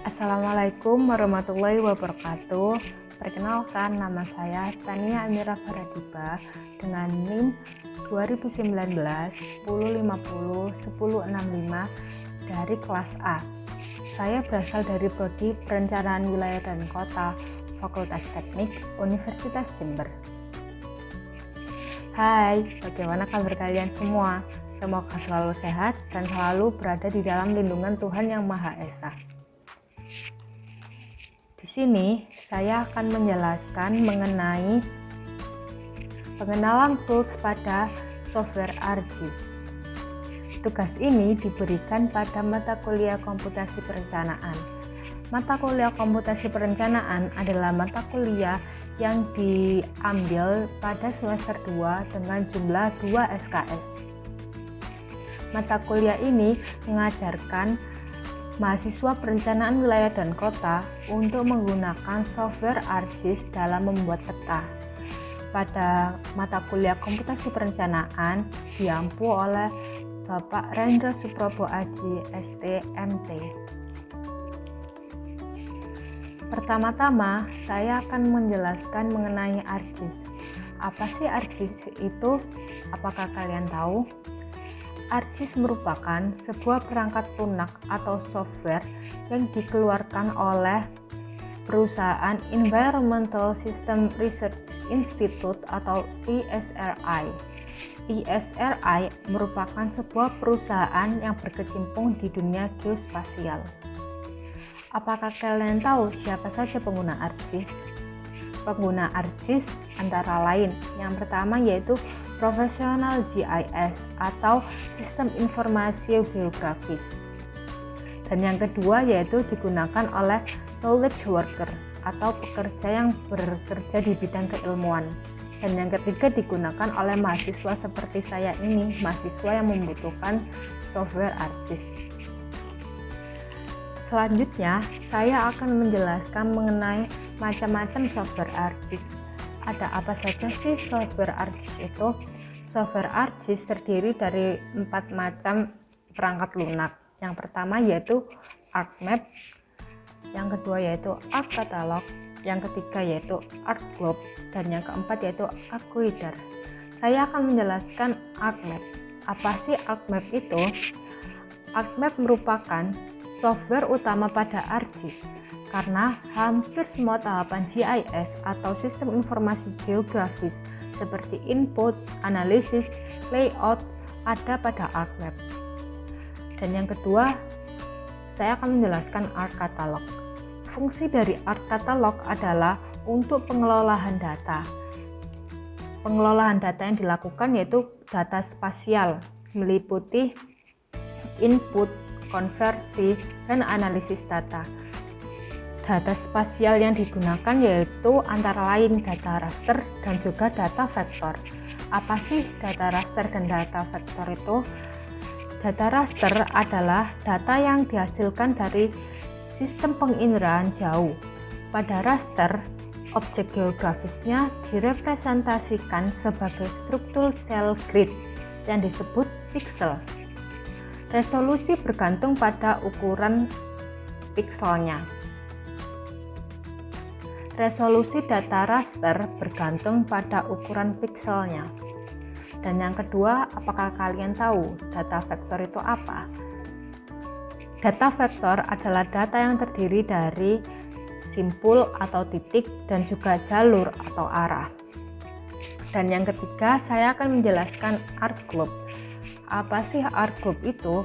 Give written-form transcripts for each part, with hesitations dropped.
Assalamualaikum warahmatullahi wabarakatuh. Perkenalkan, nama saya Tania Amira Faradiba dengan NIM 2019 1050 1065 dari kelas A. Saya berasal dari Prodi Perencanaan Wilayah dan Kota, Fakultas Teknik, Universitas Jember. Hai, bagaimana kabar kalian semua? Semoga selalu sehat dan selalu berada di dalam lindungan Tuhan Yang Maha Esa. Di sini saya akan menjelaskan mengenai pengenalan tools pada software ArcGIS. Tugas ini diberikan pada mata kuliah komputasi perencanaan. Mata kuliah komputasi perencanaan adalah mata kuliah yang diambil pada semester 2 dengan jumlah 2 SKS. Mata kuliah ini mengajarkan mahasiswa perencanaan wilayah dan kota untuk menggunakan software ArcGIS dalam membuat peta. Pada mata kuliah komputasi perencanaan diampu oleh Bapak Rendra Suprobo Aji, ST.MT. Pertama-tama, saya akan menjelaskan mengenai ArcGIS. Apa sih ArcGIS itu? Apakah kalian tahu? ArcGIS merupakan sebuah perangkat lunak atau software yang dikeluarkan oleh perusahaan Environmental System Research Institute atau ESRI. ESRI merupakan sebuah perusahaan yang berkecimpung di dunia geospasial. Apakah kalian tahu siapa saja pengguna ArcGIS? Pengguna ArcGIS antara lain yang pertama yaitu Professional GIS atau Sistem Informasi Geografis. Dan yang kedua yaitu digunakan oleh knowledge worker atau pekerja yang bekerja di bidang keilmuan. Dan yang ketiga digunakan oleh mahasiswa seperti saya ini, mahasiswa yang membutuhkan software ArcGIS. Selanjutnya, saya akan menjelaskan mengenai macam-macam software ArcGIS. Ada apa saja sih software ArcGIS itu? Software ArcGIS terdiri dari 4 macam perangkat lunak. Yang pertama yaitu ArcMap, yang kedua yaitu ArcCatalog, yang ketiga yaitu ArcGlobe, dan yang keempat yaitu ArcReader. Saya akan menjelaskan ArcMap. Apa sih ArcMap itu? ArcMap merupakan software utama pada ArcGIS karena hampir semua tahapan GIS atau sistem informasi geografis seperti input, analisis, layout ada pada ArcMap. Dan yang kedua, saya akan menjelaskan ArcCatalog. Fungsi dari ArcCatalog adalah untuk pengelolaan data. Pengelolaan data yang dilakukan yaitu data spasial, meliputi input, konversi, dan analisis data. Data spasial yang digunakan yaitu antara lain data raster dan juga data vektor. Apa sih data raster dan data vektor itu? Data raster adalah data yang dihasilkan dari sistem penginderaan jauh. Pada raster, objek geografisnya direpresentasikan sebagai struktur sel grid yang disebut piksel. Resolusi bergantung pada ukuran pikselnya. Resolusi data raster bergantung pada ukuran pikselnya. Dan yang kedua, apakah kalian tahu data vektor itu apa? Data vektor adalah data yang terdiri dari simpul atau titik dan juga jalur atau arah. Dan yang ketiga, saya akan menjelaskan ArcGlobe. Apa sih ArcGlobe itu?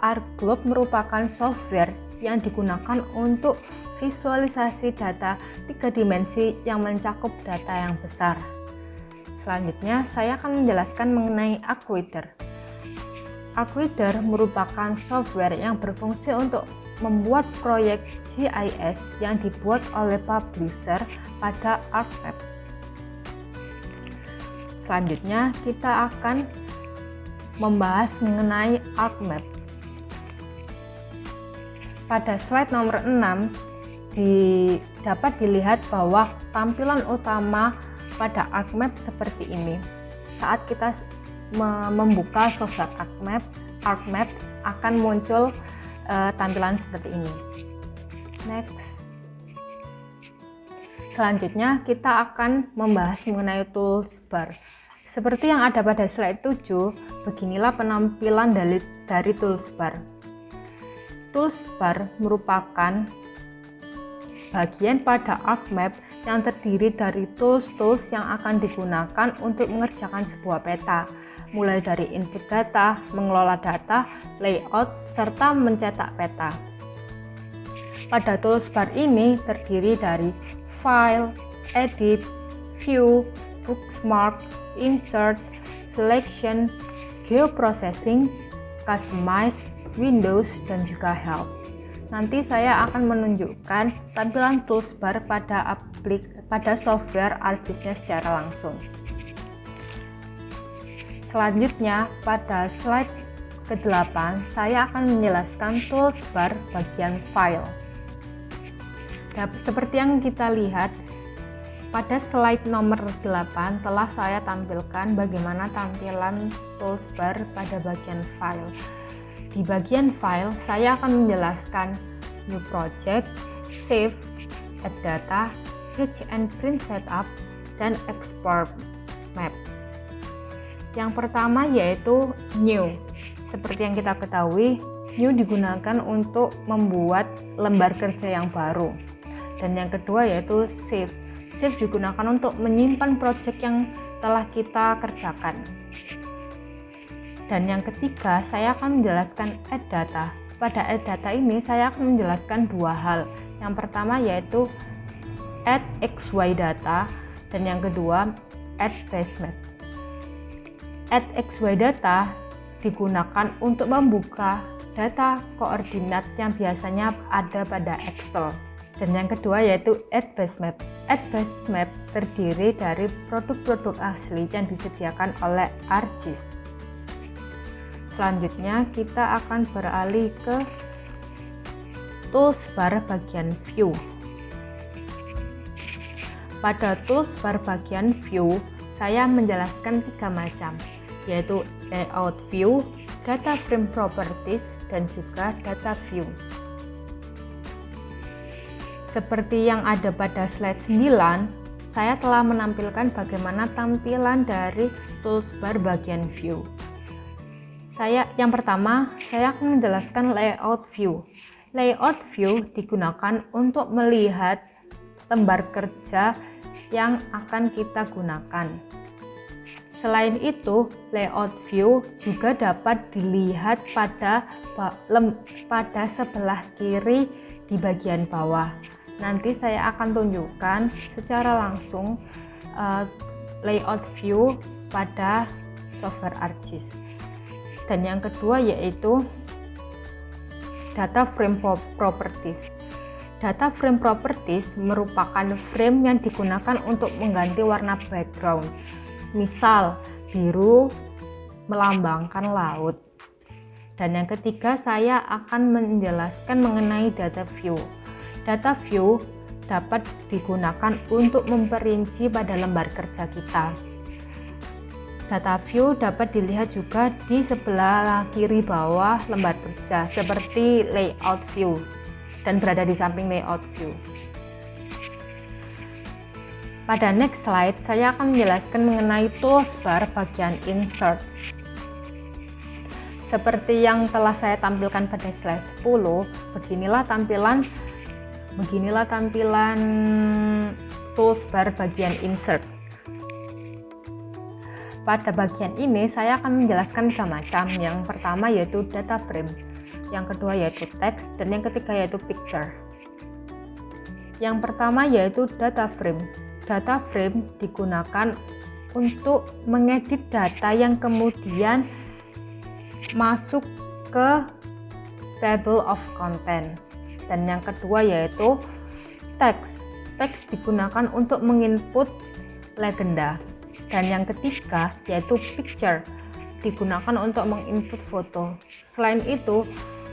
ArcGlobe merupakan software yang digunakan untuk visualisasi data 3 dimensi yang mencakup data yang besar. Selanjutnya, saya akan menjelaskan mengenai ArcReader. ArcReader merupakan software yang berfungsi untuk membuat proyek GIS yang dibuat oleh publisher pada ArcMap. Selanjutnya, kita akan membahas mengenai ArcMap. Pada slide nomor 6 dapat dilihat bahwa tampilan utama pada ArcMap seperti ini. Saat kita membuka software ArcMap akan muncul tampilan seperti ini. Next. Selanjutnya kita akan membahas mengenai toolbar. Seperti yang ada pada slide 7, beginilah penampilan dari toolbar. Toolbar merupakan bagian pada ArcMap yang terdiri dari tools yang akan digunakan untuk mengerjakan sebuah peta, mulai dari input data, mengelola data, layout, serta mencetak peta. Pada toolbar ini terdiri dari File, Edit, View, Bookmark, Insert, Selection, Geoprocessing, Customize, Windows, dan juga Help. Nanti saya akan menunjukkan tampilan toolbar pada software ArcGIS-nya secara langsung. Selanjutnya, pada slide ke-8, saya akan menjelaskan toolbar bagian File. Seperti yang kita lihat pada slide nomor 8 telah saya tampilkan bagaimana tampilan toolbar pada bagian File. Di bagian File, saya akan menjelaskan New Project, Save, Add Data, Fetch and Print Setup, dan Export Map. Yang pertama yaitu New. Seperti yang kita ketahui, New digunakan untuk membuat lembar kerja yang baru. Dan yang kedua yaitu Save. Save digunakan untuk menyimpan project yang telah kita kerjakan. Dan yang ketiga, saya akan menjelaskan Add Data. Pada Add Data ini, saya akan menjelaskan dua hal. Yang pertama yaitu Add XY Data, dan yang kedua Add Base Map. Add XY Data digunakan untuk membuka data koordinat yang biasanya ada pada Excel. Dan yang kedua yaitu Add Base Map. Add Base Map terdiri dari produk-produk asli yang disediakan oleh ArcGIS. Selanjutnya kita akan beralih ke toolbar bagian View. Pada toolbar bagian View, saya menjelaskan 3 macam, yaitu Layout View, Data Frame Properties, dan juga Data View. Seperti yang ada pada slide 9, saya telah menampilkan bagaimana tampilan dari toolbar bagian View. Yang pertama, saya akan menjelaskan Layout View. Layout View digunakan untuk melihat lembar kerja yang akan kita gunakan. Selain itu, Layout View juga dapat dilihat pada sebelah kiri di bagian bawah. Nanti saya akan tunjukkan secara langsung Layout View pada software ArcGIS. Dan yang kedua yaitu Data Frame Properties. Data Frame Properties merupakan frame yang digunakan untuk mengganti warna background. Misal, biru melambangkan laut. Dan yang ketiga, saya akan menjelaskan mengenai Data View. Data View dapat digunakan untuk memperinci pada lembar kerja kita. Data View dapat dilihat juga di sebelah kiri bawah lembar kerja, seperti Layout View, dan berada di samping Layout View. Pada next slide, saya akan menjelaskan mengenai toolbar bagian Insert. Seperti yang telah saya tampilkan pada slide 10, beginilah tampilan toolbar bagian Insert. Pada bagian ini, saya akan menjelaskan 3 macam. Yang pertama yaitu Data Frame, yang kedua yaitu Text, dan yang ketiga yaitu Picture. Yang pertama yaitu Data Frame. Data Frame digunakan untuk mengedit data yang kemudian masuk ke Table of Content. Dan yang kedua yaitu Text. Text digunakan untuk menginput legenda. Dan yang ketiga yaitu Picture, digunakan untuk menginput foto. Selain itu,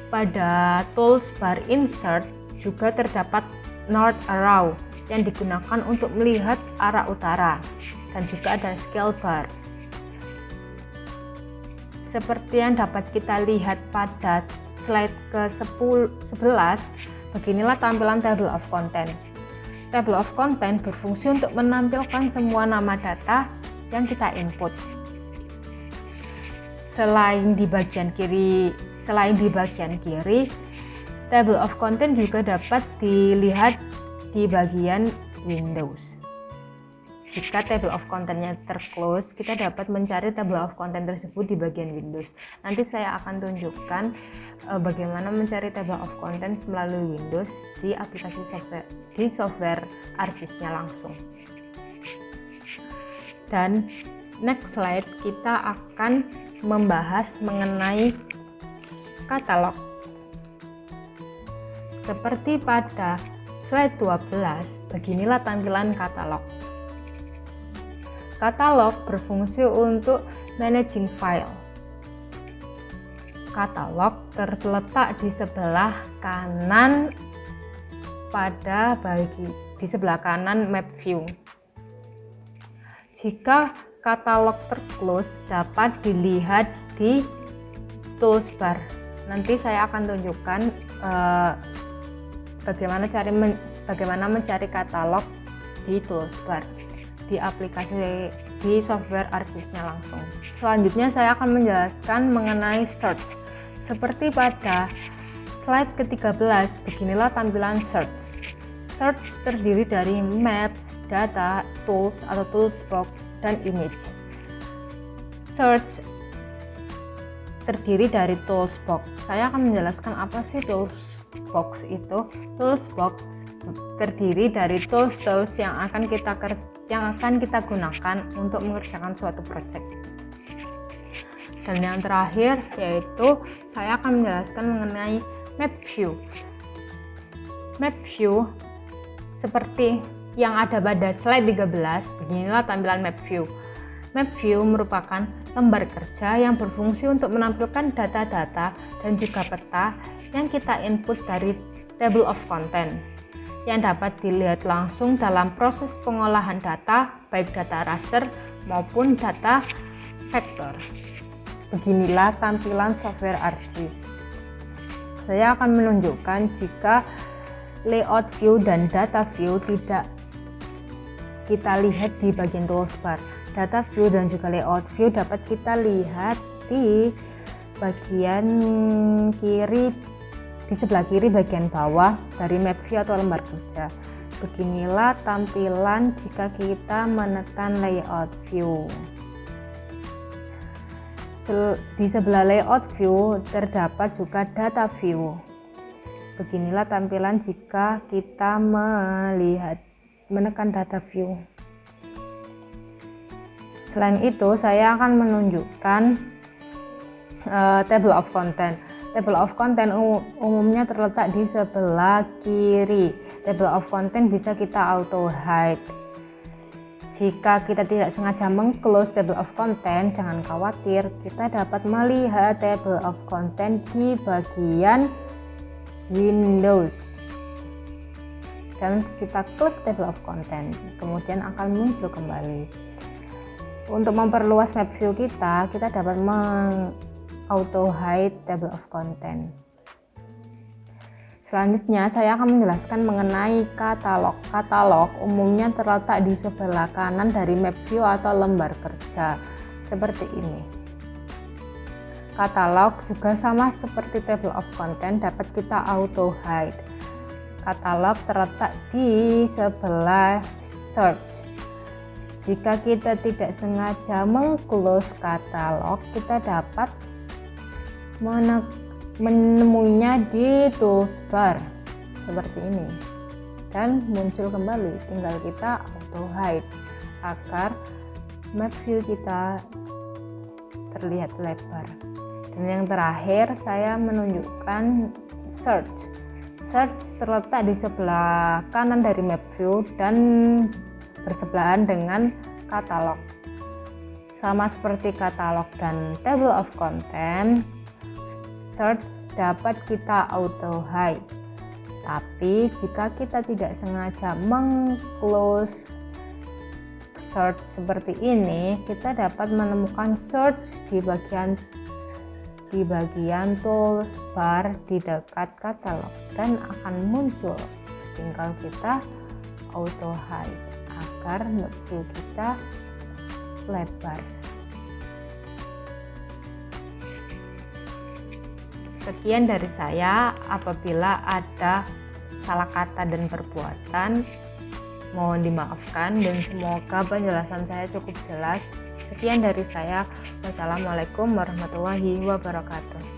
pada toolbar Insert juga terdapat North Arrow yang digunakan untuk melihat arah utara, dan juga ada Scale Bar. Seperti yang dapat kita lihat pada slide ke-11, Beginilah tampilan table of content. Table of content berfungsi untuk menampilkan semua nama data yang kita input. Selain di bagian kiri, table of content juga dapat dilihat di bagian Windows. Jika table of content-nya terclose, kita dapat mencari table of content tersebut di bagian Windows. Nanti saya akan tunjukkan bagaimana mencari table of content melalui Windows di aplikasi software ArcGIS-nya langsung. Dan next slide kita akan membahas mengenai katalog. Seperti pada slide 12, beginilah tampilan katalog. Katalog berfungsi untuk managing file. Katalog terletak di sebelah kanan di sebelah kanan map view. Jika katalog terclose, dapat dilihat di toolbar. Nanti saya akan tunjukkan bagaimana mencari katalog di toolbar di aplikasi di software ArcGIS-nya langsung. Selanjutnya saya akan menjelaskan mengenai search. Seperti pada slide ke-13, beginilah tampilan search. Search terdiri dari maps, data, tools atau toolbox, dan image. Search terdiri dari toolbox. Saya akan menjelaskan apa sih toolbox itu. Toolbox terdiri dari tools yang akan kita gunakan untuk mengerjakan suatu project. Dan yang terakhir yaitu saya akan menjelaskan mengenai map view. Map view seperti yang ada pada slide 13, beginilah tampilan map view. Map view merupakan lembar kerja yang berfungsi untuk menampilkan data-data dan juga peta yang kita input dari table of content yang dapat dilihat langsung dalam proses pengolahan data, baik data raster maupun data vektor. Beginilah tampilan software ArcGIS. Saya akan menunjukkan jika layout view dan data view tidak kita lihat di bagian toolbar. Data view dan juga layout view dapat kita lihat di bagian kiri, di sebelah kiri bagian bawah dari map view atau lembar kerja. Beginilah tampilan jika kita menekan layout view. Di sebelah layout view terdapat juga data view. Beginilah tampilan jika kita menekan data view. Selain itu, saya akan menunjukkan table of content. Table of content umumnya terletak di sebelah kiri. Table of content bisa kita auto hide. Jika kita tidak sengaja meng-close table of content, jangan khawatir, kita dapat melihat table of content di bagian Windows. Dan kita klik table of content, kemudian akan muncul kembali. Untuk memperluas map view kita dapat auto hide table of content. Selanjutnya saya akan menjelaskan mengenai katalog. Katalog umumnya terletak di sebelah kanan dari map view atau lembar kerja seperti ini. Katalog juga sama seperti table of content, dapat kita auto hide. Katalog terletak di sebelah search. Jika kita tidak sengaja meng-close katalog, kita dapat menemuinya di toolbar seperti ini dan muncul kembali. Tinggal kita auto hide agar map view kita terlihat lebar. Dan yang terakhir saya menunjukkan search. Search terletak di sebelah kanan dari map view dan bersebelahan dengan katalog. Sama seperti katalog dan table of content, search dapat kita auto hide. Tapi jika kita tidak sengaja meng-close search seperti ini, kita dapat menemukan search di bagian di bagian tools bar di dekat katalog dan akan muncul. Tinggal kita auto hide agar view kita lebar. Sekian dari saya. Apabila ada salah kata dan perbuatan, mohon dimaafkan dan semoga penjelasan saya cukup jelas. Sekian dari saya. Wassalamualaikum warahmatullahi wabarakatuh.